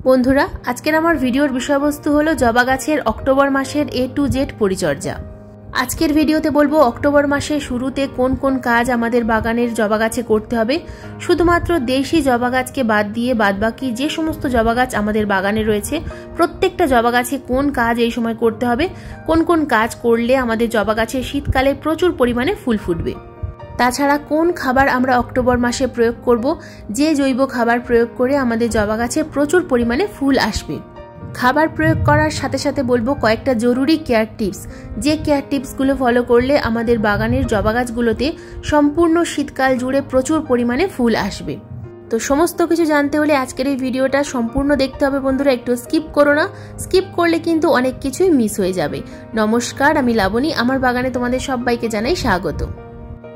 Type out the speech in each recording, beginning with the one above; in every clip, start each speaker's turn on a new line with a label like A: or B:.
A: বন্ধুরা, আজকের আমার ভিডিওর বিষয়বস্তু হলো জবা গাছের অক্টোবর মাসের A to Z পরিচর্যা। আজকের ভিডিওতে বলবো অক্টোবর মাসের শুরুতে কোন কোন কাজ আমাদের বাগানের জবা গাছে করতে হবে। শুধুমাত্র দেশি জবা গাছকে বাদ দিয়ে বাদবাকি যে সমস্ত জবা গাছ আমাদের বাগানে রয়েছে প্রত্যেকটা জবা গাছে কোন কাজ এই সময় করতে হবে, কোন কোন কাজ করলে আমাদের জবা গাছে শীতকালে প্রচুর পরিমাণে ফুল ফুটবে। তাছাড়া কোন খাবার আমরা অক্টোবর মাসে প্রয়োগ করব, যে জৈব খাবার প্রয়োগ করে আমাদের জবা গাছে প্রচুর পরিমাণে ফুল আসবে। খাবার প্রয়োগ করার সাথে সাথে বলবো কয়েকটা জরুরি কেয়ার টিপস, যে কেয়ার টিপসগুলো ফলো করলে আমাদের বাগানের জবা গাছগুলোতে সম্পূর্ণ শীতকাল জুড়ে প্রচুর পরিমাণে ফুল আসবে। তো সমস্ত কিছু জানতে হলে আজকের এই ভিডিওটা সম্পূর্ণ দেখতে হবে বন্ধুরা, একটু স্কিপ করো না, স্কিপ করলে কিন্তু অনেক কিছুই মিস হয়ে যাবে। নমস্কার, আমি লাবণী, আমার বাগানে তোমাদের সবাইকে জানাই স্বাগত।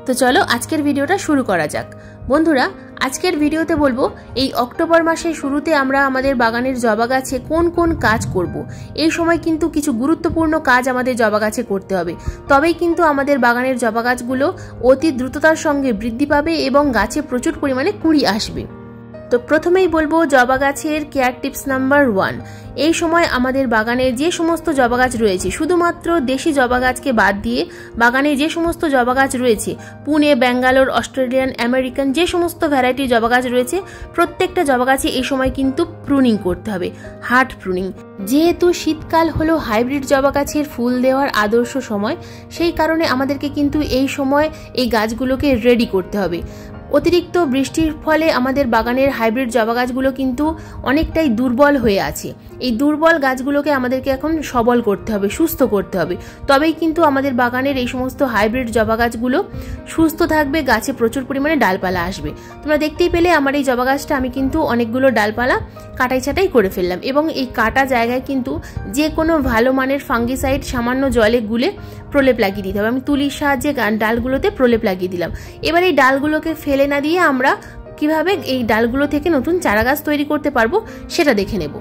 A: তো চলো আজকের ভিডিওটা শুরু করা যাক। বন্ধুরা, আজকের ভিডিওতে বলবো এই অক্টোবর মাসের শুরুতে আমরা আমাদের বাগানের জবা গাছে কোন কোন কাজ করব। এই সময় কিন্তু কিছু গুরুত্বপূর্ণ কাজ আমাদের জবা গাছে করতে হবে, তবেই কিন্তু আমাদের বাগানের জবা গাছগুলো অতি দ্রুততার সঙ্গে বৃদ্ধি পাবে এবং গাছে প্রচুর পরিমাণে কুঁড়ি আসবে। তো প্রথমেই বলবো জবা গাছের কেয়ার টিপস নাম্বার 1। এই সময় আমাদের বাগানে যে সমস্ত জবা গাছ রয়েছে, শুধুমাত্র দেশি জবা গাছকে বাদ দিয়ে বাগানে যে সমস্ত জবা গাছ রয়েছে, পুনে, ব্যাঙ্গালোর, অস্ট্রেলিয়ান, আমেরিকান যে সমস্ত ভ্যারাইটির জবা গাছ রয়েছে প্রত্যেকটা জবা গাছে এই সময় কিন্তু প্রুনিং করতে হবে, হার্ড প্রুনিং। যেহেতু শীতকাল হলো হাইব্রিড জবা গাছের ফুল দেওয়ার আদর্শ সময়, সেই কারণে আমাদেরকে কিন্তু এই সময় এই গাছগুলোকে রেডি করতে হবে। অতিরিক্ত বৃষ্টির ফলে আমাদের বাগানের হাইব্রিড জবা গাছগুলো কিন্তু অনেকটাই দুর্বল হয়ে আছে। এই দুর্বল গাছগুলোকে আমাদেরকে এখন সবল করতে হবে, সুস্থ করতে হবে, তবেই কিন্তু আমাদের বাগানের এই সমস্ত হাইব্রিড জবা গাছগুলো সুস্থ থাকবে, গাছে প্রচুর পরিমাণে ডালপালা আসবে। তোমরা দেখতেই পেলে আমার এই জবা গাছটা আমি কিন্তু অনেকগুলো ডালপালা কাটাই ছাটাই করে ফেললাম, এবং এই কাটা জায়গায় কিন্তু যে কোনো ভালো মানের ফাঙ্গিসাইড সামান্য জলে গুলে প্রলেপ লাগিয়ে দিতে হবে। আমি তুলির সাহায্যে ডালগুলোতে প্রলেপ লাগিয়ে দিলাম। এবার এই ডালগুলোকে ফেলে না দিয়ে আমরা কিভাবে এই ডালগুলো থেকে নতুন চারা গাছ তৈরি করতে পারবো সেটা দেখে নেব।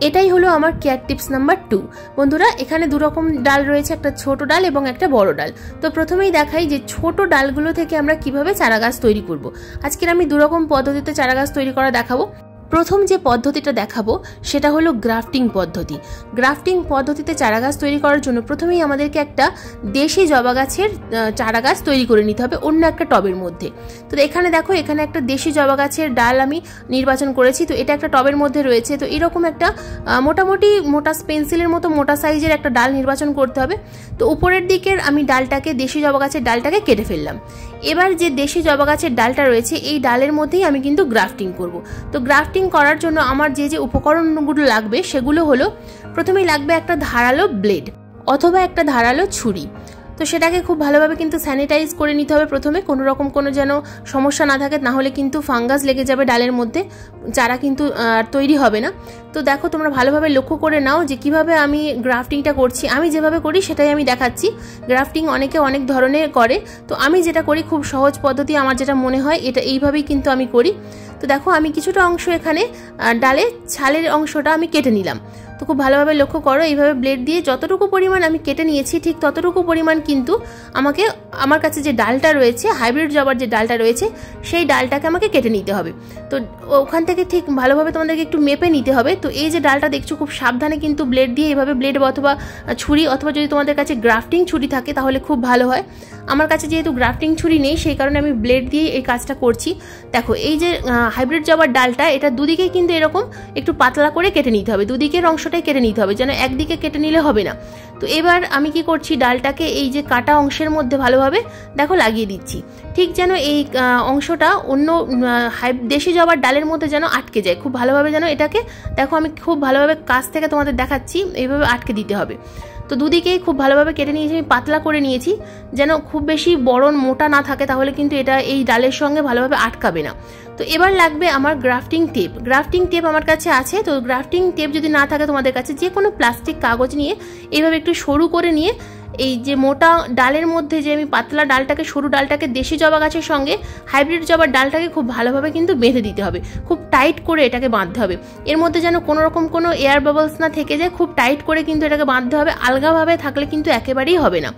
A: এটাই হলো আমার কেয়ার টিপস নাম্বার 2। বন্ধুরা, এখানে দুরকম ডাল রয়েছে, একটা ছোট ডাল এবং একটা বড় ডাল। তো প্রথমেই দেখাই যে ছোট ডালগুলো থেকে আমরা কিভাবে চারা গাছ তৈরি করব। আজকের আমি দুরকম পদ্ধতিতে চারা গাছ তৈরি করা দেখাবো। প্রথম যে পদ্ধতিটা দেখাবো সেটা হলো গ্রাফটিং পদ্ধতি। গ্রাফটিং পদ্ধতিতে চারা গাছ তৈরি করার জন্য প্রথমেই আমাদেরকে একটা দেশি জবা গাছের চারা গাছ তৈরি করে নিতে হবে অন্য একটা টবের মধ্যে। তো এখানে দেখো, এখানে একটা দেশি জবা গাছের ডাল আমি নির্বাচন করেছি। তো এটা একটা টবের মধ্যে রয়েছে। তো এরকম একটা মোটামুটি মোটা পেন্সিলের মতো মোটা সাইজের একটা ডাল নির্বাচন করতে হবে। তো উপরের দিকের আমি ডালটাকে, দেশি জবা গাছের ডালটাকে কেটে ফেললাম। এবার যে দেশি জবা গাছের ডালটা রয়েছে এই ডালের মধ্যেই আমি কিন্তু গ্রাফটিং করব। তো গ্রাফটিং করার জন্য আমার যে যে উপকরণগুলো লাগবে সেগুলো হলো, প্রথমেই লাগবে একটা ধারালো ব্লেড অথবা একটা ধারালো ছুরি। তো সেটাকে খুব ভালোভাবে কিন্তু স্যানিটাইজ করে নিতে হবে প্রথমে, কোনো রকম কোনো যেন সমস্যা না থাকে, না হলে কিন্তু ফাঙ্গাস লেগে যাবে ডালের মধ্যে, চারা কিন্তু তৈরি হবে না। তো দেখো, তোমরা ভালোভাবে লক্ষ্য করে নাও যে কিভাবে আমি গ্রাফটিংটা করছি। আমি যেভাবে করি সেটাই আমি দেখাচ্ছি। গ্রাফটিং অনেকে অনেক ধরনের করে, তো আমি যেটা করি খুব সহজ পদ্ধতি, আমার যেটা মনে হয় এটা এইভাবেই কিন্তু আমি করি। তো দেখো, আমি কিছুটা অংশ এখানে ডালে ছালের অংশটা আমি কেটে নিলাম। তো খুব ভালোভাবে লক্ষ্য করো, এইভাবে ব্লেড দিয়ে যতটুকু পরিমাণ আমি কেটে নিয়েছি ঠিক ততটুকু পরিমাণ কিন্তু আমাকে, আমার কাছে যে ডালটা রয়েছে হাইব্রিড জবার যে ডালটা রয়েছে সেই ডালটাকে আমাকে কেটে নিতে হবে। তো ওখান থেকে ঠিক ভালোভাবে তোমাদেরকে একটু মেপে নিতে হবে। তো এই যে ডালটা দেখছো, খুব সাবধানে কিন্তু ব্লেড দিয়ে এইভাবে, ব্লেড অথবা ছুরি, অথবা যদি তোমাদের কাছে গ্রাফটিং ছুরি থাকে তাহলে খুব ভালো হয়। আমার কাছে যেহেতু গ্রাফটিং ছুরি নেই সেই কারণে আমি ব্লেড দিয়ে এই কাজটা করছি। দেখো, এই যে হাইব্রিড জবার ডালটা, এটা দুদিকে কিন্তু এরকম একটু পাতলা করে কেটে নিতে হবে, দুদিকের অংশটাই কেটে নিতে হবে, যেন একদিকে কেটে নিলে হবে না। তো এবার আমি কি করছি, ডালটাকে এই যে কাটা অংশের মধ্যে ভালোভাবে দেখো লাগিয়ে দিচ্ছি, ঠিক যেন এই অংশটা অন্য দেশি জবার ডালের মধ্যে যেন আটকে যায়। খুব ভালোভাবে যেন এটাকে, দেখো আমি খুব ভালোভাবে কাছ থেকে তোমাদের দেখাচ্ছি, এইভাবে আটকে দিতে হবে। তো দুদিকেই খুব ভালোভাবে কেটে নিয়েছি, আমি পাতলা করে নিয়েছি যেন খুব বেশি বড় মোটা না থাকে, তাহলে কিন্তু এটা এই ডালের সঙ্গে ভালোভাবে আটকাবে না। তো এবার লাগবে আমার গ্রাফটিং টেপ। গ্রাফটিং টেপ আমার কাছে আছে। তো গ্রাফটিং টেপ যদি না থাকে তোমাদের কাছে, যে কোনো প্লাস্টিক কাগজ নিয়ে এইভাবে একটু সরু করে নিয়ে এই যে মোটা ডালের মধ্যে যে আমি পাতলা ডালটাকে, সরু ডালটাকে দেশি জবা গাছের সঙ্গে হাইব্রিড জবার ডালটাকে খুব ভালোভাবে কিন্তু বেঁধে দিতে হবে, খুব টাইট করে এটাকে বাঁধতে হবে। এর মধ্যে যেন কোনো রকম কোনো এয়ার বাবলস না থেকে যায়, খুব টাইট করে কিন্তু এটাকে বাঁধতে হবে। আলগাভাবে থাকলে কিন্তু একেবারেই হবে না।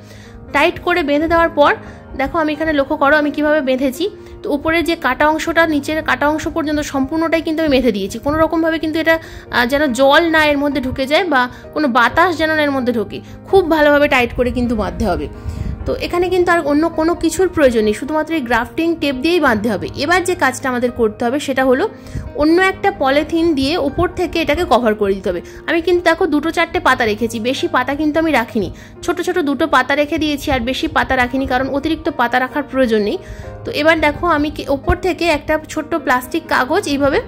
A: টাইট করে বেঁধে দেওয়ার পর দেখো আমি এখানে লক্ষ্য করো আমি কিভাবে বেঁধেছি। তো উপরে যে কাটা অংশটা নিচের কাটা অংশ পর্যন্ত সম্পূর্ণটাই কিন্তু আমি বেঁধে দিয়েছি। কোনো রকমভাবে কিন্তু এটা যেন জল না এর মধ্যে ঢুকে যায় বা কোনো বাতাস যেন না এর মধ্যে ঢোকে, খুব ভালোভাবে টাইট করে কিন্তু বাঁধতে হবে। তো এখানে কিন্তু আর অন্য কোনো কিছুর প্রয়োজন নেই, শুধুমাত্র এই গ্রাফটিং টেপ দিয়েই বাঁধতে হবে। এবার যে কাজটা আমাদের করতে হবে সেটা হলো অন্য একটা পলিথিন দিয়ে উপর থেকে এটাকে কভার করে দিতে হবে। আমি কিন্তু দেখো 2-4টে পাতা রেখেছি, বেশি পাতা কিন্তু আমি রাখিনি, ছোট ছোট 2টো পাতা রেখে দিয়েছি, আর বেশি পাতা রাখিনি কারণ অতিরিক্ত পাতা রাখার প্রয়োজন নেই। তো এবার দেখো আমি উপর থেকে একটা ছোট্ট প্লাস্টিক কাগজ এইভাবে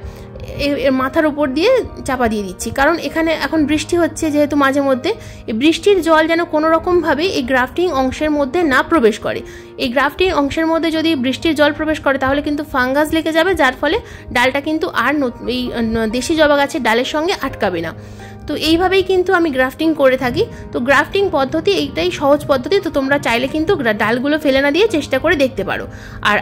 A: এর মাথার উপর দিয়ে চাপা দিয়ে দিচ্ছি, কারণ এখানে এখন বৃষ্টি হচ্ছে যেহেতু মাঝে মধ্যে, এই বৃষ্টির জল যেন কোনো রকমভাবে এই গ্রাফটিং অংশের মধ্যে না প্রবেশ করে। এই গ্রাফটিং অংশের মধ্যে যদি বৃষ্টির জল প্রবেশ করে তাহলে কিন্তু ফাঙ্গাস লেগে যাবে, যার ফলে ডালটা কিন্তু আর এই দেশি জবা গাছের ডালের সঙ্গে আটকাবে না। তো এইভাবেই কিন্তু আমি গ্রাফটিং করে থাকি। তো গ্রাফটিং পদ্ধতি এইটাই সহজ পদ্ধতি, তো তোমরা চাইলে কিন্তু ডালগুলো ফেলে না দিয়ে চেষ্টা করে দেখতে পারো।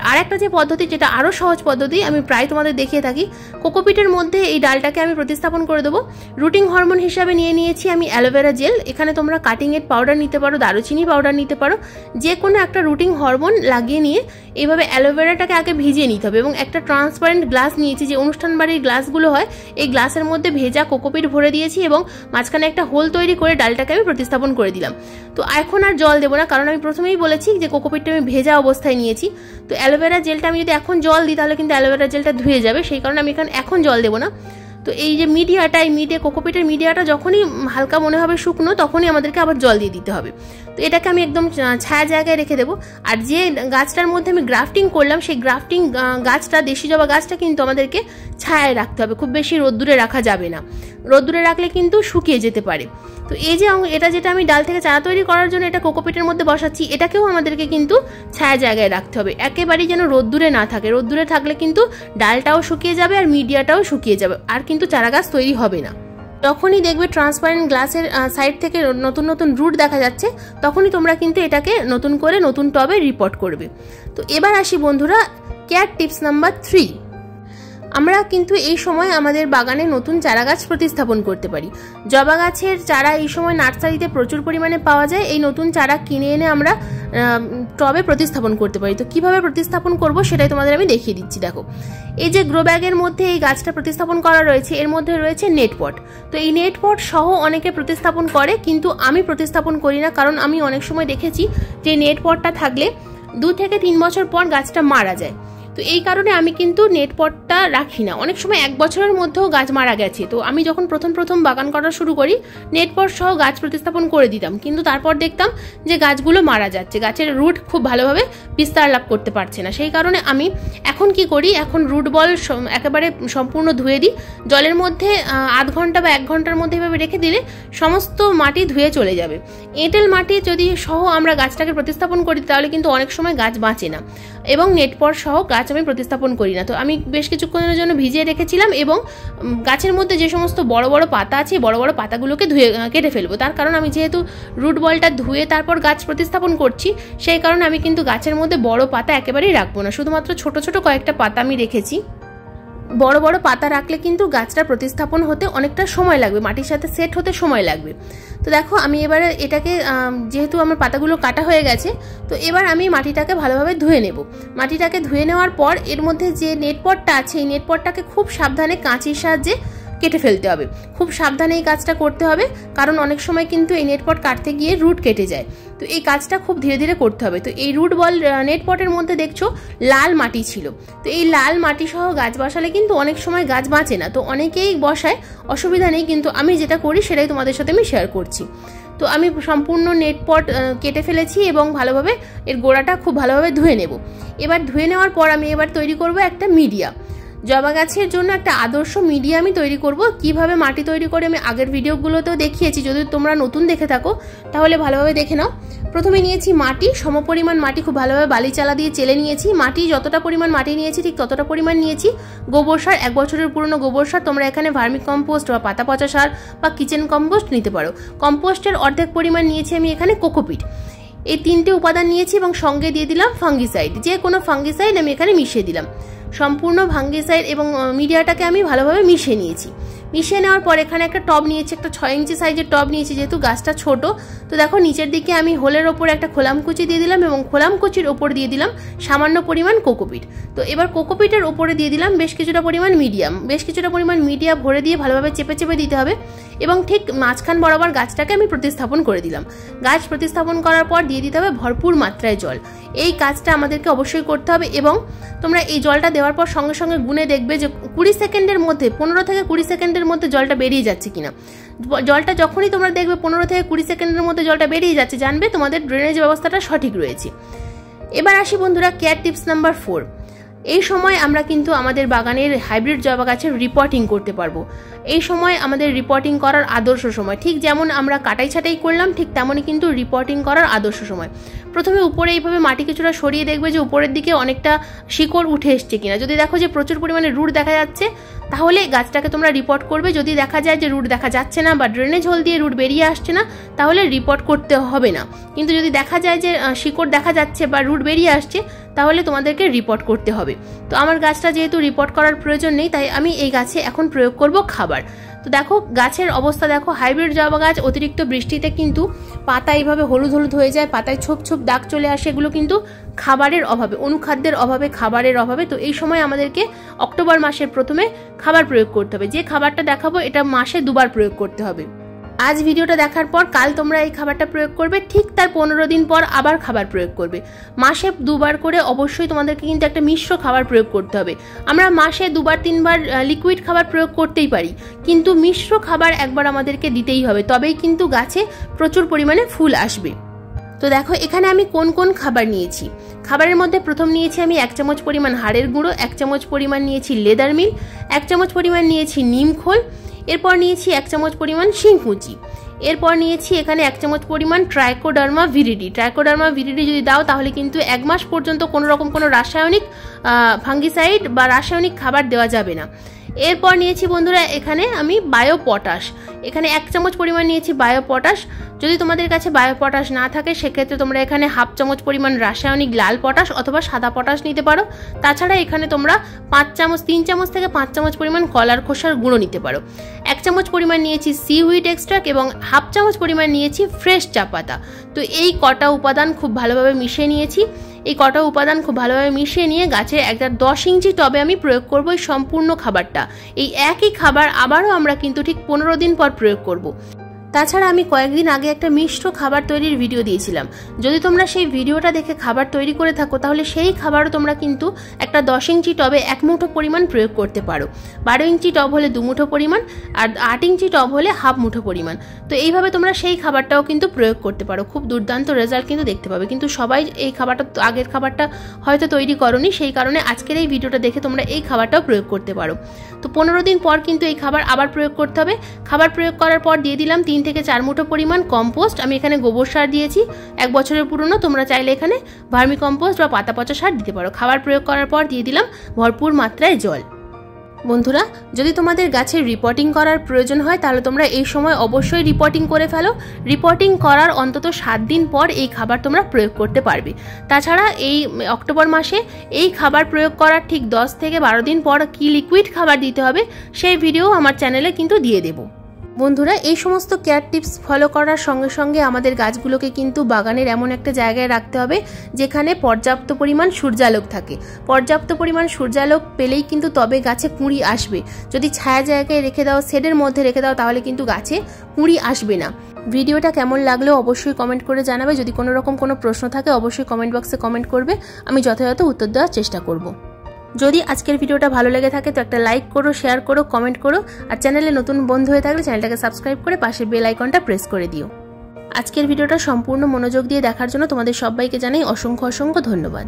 A: আর একটা যে পদ্ধতি যেটা আরও সহজ পদ্ধতি আমি প্রায় তোমাদের দেখিয়ে থাকি, কোকোপিটের মধ্যে এই ডালটাকে আমি প্রতিস্থাপন করে দেবো। রুটিং হরমোন হিসাবে নিয়ে নিয়েছি আমি অ্যালোভেরা জেল, এখানে তোমরা কাটিংয়ের পাউডার নিতে পারো, দারুচিনি পাউডার নিতে পারো, যে কোনো একটা রুটিং হরমোন লাগিয়ে নিয়ে এইভাবে অ্যালোভেরাটাকে আগে ভিজিয়ে নিতে হবে। এবং একটা ট্রান্সপারেন্ট গ্লাস নিয়েছি, যে অনুষ্ঠান বাড়ির গ্লাসগুলো হয়, এই গ্লাসের মধ্যে ভেজা কোকোপিট ভরে দিয়েছি এবং মাঝখানে একটা হোল তৈরি করে ডালটাকে আমি প্রতিস্থাপন করে দিলাম। তো এখন আর জল দেবো না, কারণ আমি প্রথমেই বলেছি যে কোকোপিটটা আমি ভেজা অবস্থায় নিয়েছি। তো অ্যালোভেরা জেলটা আমি যদি এখন জল দিই তাহলে কিন্তু অ্যালোভেরা জেলটা ধুয়ে যাবে, সেই কারণে আমি এখন জল দেবো না। তো এই যে মিডিয়াটা, এই কোকোপিটের মিডিয়াটা যখনই হালকা মনে হবে শুকনো তখনই আমাদেরকে আবার জল দিয়ে দিতে হবে। তো এটাকে আমি একদম ছায়া জায়গায় রেখে দেবো। আর যে গাছটার মধ্যে আমি গ্রাফটিং করলাম সেই গ্রাফটিং গাছটা, দেশি জবা গাছটা কিন্তু আমাদেরকে ছায়ায় রাখতে হবে, খুব বেশি রোদ্দুরে রাখা যাবে না, রোদ্দুরে রাখলে কিন্তু শুকিয়ে যেতে পারে। তো এই যে এটা যেটা আমি ডাল থেকে চারা তৈরি করার জন্য এটা কোকোপিটের মধ্যে বসাচ্ছি, এটাকেও আমাদেরকে কিন্তু ছায়া জায়গায় রাখতে হবে, একেবারেই যেন রোদ্দুরে না থাকে। রোদ্দুরে থাকলে কিন্তু ডালটাও শুকিয়ে যাবে আর মিডিয়াটাও শুকিয়ে যাবে, আর কিন্তু চারা গাছ তৈরি হবে না। যখনই দেখবে ট্রান্সপারেন্ট গ্লাসের সাইড থেকে নতুন নতুন রুট দেখা যাচ্ছে, তখনই তোমরা কিন্তু এটাকে নতুন করে নতুন টবে রিপোর্ট করবে। তো এবার আসি বন্ধুরা কেয়ার টিপস নাম্বার 3। আমরা কিন্তু এই সময় আমাদের বাগানে নতুন চারা গাছ প্রতিস্থাপন করতে পারি। জবা গাছের চারা এই সময় নার্সারিতে প্রচুর পরিমাণে পাওয়া যায়, এই নতুন চারা কিনে এনে আমরা টবে প্রতিস্থাপন করতে পারি। তো কিভাবে প্রতিস্থাপন করব সেটাই তোমাদের আমি দেখিয়ে দিচ্ছি। দেখো এই যে গ্রো ব্যাগের মধ্যে এই গাছটা প্রতিস্থাপন করা রয়েছে, এর মধ্যে রয়েছে নেট পট। তো এই নেট পট সহ অনেকে প্রতিস্থাপন করে, কিন্তু আমি প্রতিস্থাপন করি না, কারণ আমি অনেক সময় দেখেছি যে নেট পটটা থাকলে 2 থেকে 3 বছর পর গাছটা মারা যায়। তো এই কারণে আমি কিন্তু নেট পটটা রাখি না, অনেক সময় 1 বছরের মধ্যেও গাছ মারা গেছে। তো আমি যখন প্রথম বাগান করা শুরু করি নেট পট সহ গাছ প্রতিস্থাপন করে দিতাম, কিন্তু তারপর দেখতাম যে গাছগুলো মারা যাচ্ছে, গাছের রুট খুব ভালোভাবে বিস্তার লাভ করতে পারছে না। সেই কারণে আমি এখন কি করি, এখন রুট বল একেবারে সম্পূর্ণ ধুয়ে দিই, জলের মধ্যে আধ ঘন্টা বা 1 ঘন্টার মধ্যে এভাবে রেখে দিলে সমস্ত মাটি ধুয়ে চলে যাবে। এঁটেল মাটি যদি সহ আমরা গাছটাকে প্রতিস্থাপন করি তাহলে কিন্তু অনেক সময় গাছ বাঁচে না, এবং নেট পট সহ গাছ আমি প্রতিস্থাপন করি না। তো আমি বেশ কিছুক্ষণের জন্য ভিজিয়ে রেখেছিলাম, এবং গাছের মধ্যে যে সমস্ত বড় বড় পাতা আছে বড় বড় পাতাগুলোকে কেটে ফেলবো। তার কারণ আমি যেহেতু রুট বলটা ধুয়ে তারপর গাছ প্রতিস্থাপন করছি, সেই কারণে আমি কিন্তু গাছের মধ্যে বড় পাতা একেবারেই রাখবো না, শুধুমাত্র ছোট ছোট কয়েকটা পাতা আমি রেখেছি। বড় বড় পাতা রাখলে কিন্তু গাছটা প্রতিস্থাপন হতে অনেকটা সময় লাগবে, মাটির সাথে সেট হতে সময় লাগবে। তো দেখো আমি এবারে এটাকে যেহেতু আমার পাতাগুলো কাটা হয়ে গেছে, তো এবার আমি মাটিটাকে ভালোভাবে ধুয়ে নেব। মাটিটাকে ধুয়ে নেওয়ার পর এর মধ্যে যে নেট পটটা আছে এই নেট পটটাকে খুব সাবধানে কাঁচির সাহায্যে কেটে ফেলতে হবে। খুব সাবধানে এই কাজটা করতে হবে, কারণ অনেক সময় কিন্তু এই নেট পট কাটতে গিয়ে রুট কেটে যায়। তো এই কাজটা খুব ধীরে ধীরে করতে হবে। তো এই রুট বল নেট পটের মধ্যে দেখছো লাল মাটি ছিল, তো এই লাল মাটি সহ গাছ বসালে কিন্তু অনেক সময় গাছ বাঁচে না। তো অনেকেই বসায়, অসুবিধা নেই, কিন্তু আমি যেটা করি সেটাই তোমাদের সাথে আমি শেয়ার করছি। তো আমি সম্পূর্ণ নেট পট কেটে ফেলেছি এবং ভালোভাবে এর গোড়াটা খুব ভালোভাবে ধুয়ে নেব। এবার ধুয়ে নেওয়ার পর আমি এবার তৈরি করব একটা মিডিয়া। জবা গাছের জন্য একটা আদর্শ মিডিয়া আমি তৈরি করব। কিভাবে মাটি তৈরি করে আমি আগের ভিডিওগুলোতেও দেখিয়েছি, যদি তোমরা নতুন দেখে থাকো তাহলে ভালোভাবে দেখে নাও। প্রথমে নিয়েছি মাটি, সমপরিমাণ মাটি খুব ভালোভাবে বালি চালা দিয়ে চেলে নিয়েছি। মাটি যতটা পরিমাণ মাটি নিয়েছি ঠিক ততটা পরিমাণ নিয়েছি গোবর সার, 1 বছরের পুরনো গোবর সার। তোমরা এখানে ভার্মি কম্পোস্ট বা পাতা পচা সার বা কিচেন কম্পোস্ট নিতে পারো। কম্পোস্টের অর্ধেক পরিমাণ নিয়েছি আমি এখানে কোকোপিট। এই 3টে উপাদান নিয়েছি এবং সঙ্গে দিয়ে দিলাম ফাঙ্গিসাইড, যে কোনো ফাঙ্গিসাইড আমি এখানে মিশিয়ে দিলাম। সম্পূর্ণ ফাঙ্গিসাইড এবং মিডিয়াটাকে আমি ভালোভাবে মিশিয়ে নিয়েছি। মিশিয়ে নেওয়ার পর এখানে একটা টব নিয়েছি, একটা 6 ইঞ্চি সাইজের টব নিয়েছি, যেহেতু গাছটা ছোট। তো দেখো নিচের দিকে আমি হোলের ওপরে একটা খোলামকুচি দিয়ে দিলাম এবং খোলামকুচির ওপর দিয়ে দিলাম সামান্য পরিমাণ কোকোপিট। তো এবার কোকোপিটের ওপরে দিয়ে দিলাম বেশ কিছুটা পরিমাণ মিডিয়াম ভরে দিয়ে ভালোভাবে চেপে চেপে দিতে হবে এবং ঠিক মাঝখান বরাবর গাছটাকে আমি প্রতিস্থাপন করে দিলাম। গাছ প্রতিস্থাপন করার পর দিয়ে দিতে হবে ভরপুর মাত্রায় জল। এই কাজটা আমাদেরকে অবশ্যই করতে হবে এবং তোমরা এই জলটা দেওয়ার পর সঙ্গে সঙ্গে গুনে দেখবে যে 20 সেকেন্ডের মধ্যে 15 থেকে 20 সেকেন্ডের মধ্যে জলটা বেরিয়ে যাচ্ছে কিনা। জলটা যখনই তোমরা দেখবে 15 থেকে 20 সেকেন্ডের মধ্যে জলটা বেরিয়ে যাচ্ছে, জানবে তোমাদের ড্রেনেজ ব্যবস্থাটা সঠিক রয়েছে। এবার আসি বন্ধুরা কেয়ার টিপস নাম্বার 4। এই সময় আমরা কিন্তু আমাদের বাগানের হাইব্রিড জবা গাছের রিপোর্টিং করতে পারবো। এই সময় আমাদের রিপোর্টিং করার আদর্শ সময়, ঠিক যেমন আমরা কাটাই ছাটাই করলাম ঠিক তেমনই কিন্তু রিপোর্টিং করার আদর্শ সময়। প্রথমে উপরে এইভাবে মাটি কিছুটা সরিয়ে দেখবে যে উপরের দিকে অনেকটা শিকড় উঠে এসছে কিনা। যদি দেখো যে প্রচুর পরিমাণে রুট দেখা যাচ্ছে তাহলে গাছটাকে তোমরা রিপোর্ট করবে। যদি দেখা যায় যে রুট দেখা যাচ্ছে না বা ড্রেনেজ হোল দিয়ে রুট বেরিয়ে আসছে না তাহলে রিপোর্ট করতে হবে না। কিন্তু যদি দেখা যায় যে শিকড় দেখা যাচ্ছে বা রুট বেরিয়ে আসছে তাহলে তোমাদেরকে রিপোর্ট করতে হবে। তো আমার গাছটা যেহেতু রিপোর্ট করার প্রয়োজন নেই তাই আমি এই গাছে এখন প্রয়োগ করব খাবার। তো দেখো গাছের অবস্থা দেখো, হাইব্রিড জবা গাছ অতিরিক্ত বৃষ্টিতে কিন্তু পাতা এইভাবে হলুদ হলুদ হয়ে যায়, পাতায় ছোপ ছোপ দাগ চলে আসে, এগুলো কিন্তু খাবারের অভাবে, অনুখাদ্যের অভাবে, খাবারের অভাবে। তো এই সময় আমাদেরকে অক্টোবর মাসের প্রথমে খাবার প্রয়োগ করতে হবে। যে খাবারটা দেখাবো এটা মাসে 2 বার প্রয়োগ করতে হবে। আজ ভিডিওটা দেখার পর কাল তোমরা এই খাবারটা প্রয়োগ করবে, ঠিক তার 15 দিন পর আবার খাবার প্রয়োগ করবে। মাসে 2 বার করে অবশ্যই তোমাদেরকে কিন্তু একটা মিশ্র খাবার প্রয়োগ করতে হবে। আমরা মাসে 2 বার 3 বার লিকুইড খাবার প্রয়োগ করতেই পারি, কিন্তু মিশ্র খাবার একবার আমাদেরকে দিতেই হবে, তবেই কিন্তু গাছে প্রচুর পরিমাণে ফুল আসবে। তো দেখো এখানে আমি কোন কোন খাবার নিয়েছি। খাবারের মধ্যে প্রথম নিয়েছি আমি 1 চামচ পরিমাণ হাড়ের গুঁড়ো, 1 চামচ পরিমাণ নিয়েছি লেদার মিল, 1 চামচ পরিমাণ নিয়েছি নিম খোল, এরপর নিয়েছি 1 চামচ পরিমাণ শিংকুচি, এরপর নিয়েছি এখানে 1 চামচ পরিমাণ ট্রাইকোডার্মা ভিরিডি। ট্রাইকোডার্মা ভিরিডি যদি দাও তাহলে কিন্তু 1 মাস পর্যন্ত কোনো রকম কোনো রাসায়নিক ফাঙ্গিসাইড বা রাসায়নিক খাবার দেওয়া যাবে না। এরপর নিয়েছি বন্ধুরা এখানে আমি বায়ো পটাশ, এখানে 1 চামচ পরিমাণ নিয়েছি বায়ো পটাশ। যদি তোমাদের কাছে বায়ো পটাশ না থাকে সেক্ষেত্রে তোমরা এখানে 1/2 চামচ পরিমাণ রাসায়নিক লাল পটাশ অথবা সাদা পটাশ নিতে পারো। তাছাড়া এখানে তোমরা 3 চামচ থেকে 5 চামচ পরিমাণ কলার খোসার গুঁড়ো নিতে পারো। 1 চামচ পরিমাণ নিয়েছি সিউইড এক্সট্রাক্ট এবং 1/2 চামচ পরিমাণ নিয়েছি ফ্রেশ চা পাতা। তো এই কটা উপাদান খুব ভালোভাবে মিশিয়ে নিয়েছি। এই কটা উপাদান খুব ভালোভাবে মিশিয়ে নিয়ে গাছের একটা 10 ইঞ্চি টবে আমি প্রয়োগ করব এই সম্পূর্ণ খাবারটা। এই একই খাবার আবারও আমরা কিন্তু ঠিক 15 দিন পর প্রয়োগ করব। তাছাড়া আমি কয়েকদিন আগে একটা মিশ্র খাবার তৈরির ভিডিও দিয়েছিলাম, যদি তোমরা সেই ভিডিওটা দেখে খাবার তৈরি করে থাকো তাহলে সেই খাবারও তোমরা কিন্তু একটা 10 ইঞ্চি টবে 1 মুঠো পরিমাণ প্রয়োগ করতে পারো। 12 ইঞ্চি টব হলে 2 মুঠো পরিমাণ, আর 8 ইঞ্চি টব হলে 1/2 মুঠো পরিমাণ। তো এইভাবে তোমরা সেই খাবারটাও কিন্তু প্রয়োগ করতে পারো, খুব দুর্দান্ত রেজাল্ট কিন্তু দেখতে পাবে। কিন্তু সবাই এই খাবারটা, আগের খাবারটা হয়তো তৈরি করোনি, সেই কারণে আজকের এই ভিডিওটা দেখে তোমরা এই খাবারটাও প্রয়োগ করতে পারো। তো 15 দিন পর কিন্তু এই খাবার আবার প্রয়োগ করতে হবে। খাবার প্রয়োগ করার পর দিয়ে দিলাম 3 থেকে 4 মুঠো পরিমাণ কম্পোস্ট। আমি এখানে গোবর সার দিয়েছি 1 বছরের পুরনো, তোমরা চাইলে এখানে ভার্মি কম্পোস্ট বা পাতা পচা সার দিতে পারো। খাবার প্রয়োগ করার পর দিয়ে দিলাম ভরপুর মাত্রায় জল। বন্ধুরা যদি তোমাদের গাছের রিপোর্টিং করার প্রয়োজন হয় তাহলে তোমরা এই সময় অবশ্যই রিপোর্টিং করে ফেলো। রিপোর্টিং করার অন্তত 7 দিন পর এই খাবার তোমরা প্রয়োগ করতে পারবে। তাছাড়া এই অক্টোবর মাসে এই খাবার প্রয়োগ করার ঠিক 10 থেকে 12 দিন পর কি লিকুইড খাবার দিতে হবে সেই ভিডিও আমার চ্যানেলে কিন্তু দিয়ে দেবো। বন্ধুরা এই সমস্ত কেয়ার টিপস ফলো করার সঙ্গে সঙ্গে আমাদের গাছগুলোকে কিন্তু বাগানের এমন একটা জায়গায় রাখতে হবে যেখানে পর্যাপ্ত পরিমাণ সূর্যালোক থাকে। পর্যাপ্ত পরিমাণ সূর্যালোক পেলেই কিন্তু তবে গাছে কুঁড়ি আসবে। যদি ছায়া জায়গায় রেখে দাও, শেডের মধ্যে রেখে দাও, তাহলে কিন্তু গাছে কুঁড়ি আসবে না। ভিডিওটা কেমন লাগলো অবশ্যই কমেন্ট করে জানাবে। যদি কোনো রকম কোনো প্রশ্ন থাকে অবশ্যই কমেন্ট বক্সে কমেন্ট করবে, আমি যথাযথ উত্তর দেওয়ার চেষ্টা করব। যদি আজকের ভিডিওটা ভালো লেগে থাকে তো একটা লাইক করো, শেয়ার করো, কমেন্ট করো, আর চ্যানেলে নতুন বন্ধু হয়ে থাকলে চ্যানেলটাকে সাবস্ক্রাইব করে পাশের বেল আইকনটা প্রেস করে দিও। আজকের ভিডিওটা সম্পূর্ণ মনোযোগ দিয়ে দেখার জন্য তোমাদের সবাইকে জানাই অসংখ্য অসংখ্য ধন্যবাদ।